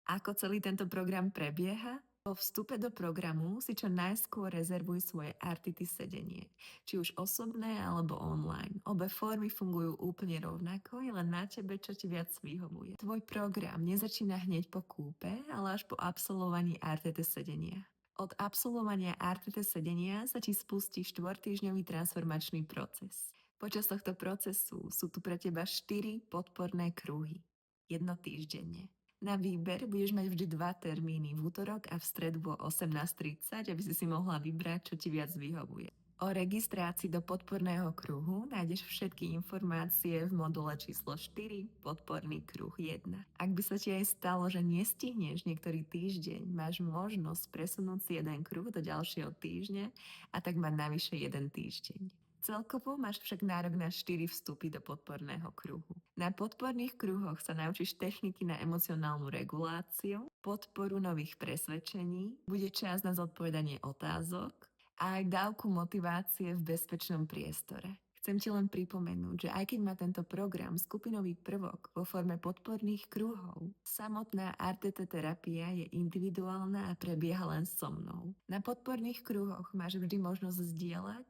Ako celý tento program prebieha? Po vstupe do programu si čo najskôr rezervuj svoje RTT sedenie, či už osobné alebo online. Obe formy fungujú úplne rovnako, je len na tebe, čo ti viac vyhovuje. Tvoj program nezačína hneď po kúpe, ale až po absolvovaní RTT sedenia. Od absolvovania RTT sedenia sa ti spustí 4-týždňový transformačný proces. Počas tohto procesu sú tu pre teba 4 podporné kruhy. Jedno týždenne. Na výber budeš mať vždy 2 termíny, v útorok a v stredu o 18:30, aby si mohla vybrať, čo ti viac vyhovuje. O registrácii do podporného kruhu nájdeš všetky informácie v module číslo 4, podporný kruh 1. Ak by sa ti aj stalo, že nestihneš niektorý týždeň, máš možnosť presunúť si jeden kruh do ďalšieho týždňa a tak mať navyše jeden týždeň. Celkovo máš však nárok na 4 vstupy do podporného kruhu. Na podporných kruhoch sa naučíš techniky na emocionálnu reguláciu, podporu nových presvedčení, bude čas na zodpovedanie otázok a aj dávku motivácie v bezpečnom priestore. Chcem ti len pripomenúť, že aj keď má tento program skupinový prvok vo forme podporných kruhov, samotná RTT terapia je individuálna a prebieha len so mnou. Na podporných kruhoch máš vždy možnosť zdieľať,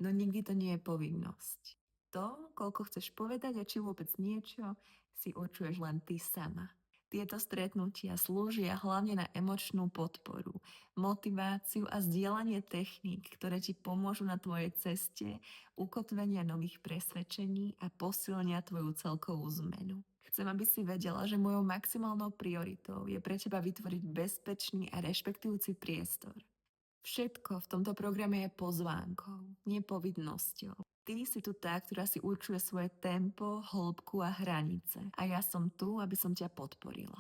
no nikdy to nie je povinnosť. To, koľko chceš povedať a či vôbec niečo, si určuješ len ty sama. Tieto stretnutia slúžia hlavne na emočnú podporu, motiváciu a zdieľanie techník, ktoré ti pomôžu na tvojej ceste ukotvenia nových presvedčení a posilnia tvoju celkovú zmenu. Chcem, aby si vedela, že mojou maximálnou prioritou je pre teba vytvoriť bezpečný a rešpektujúci priestor. Všetko v tomto programe je pozvánkou, nie povinnosťou. Ty si tu tá, ktorá si určuje svoje tempo, hĺbku a hranice. A ja som tu, aby som ťa podporila.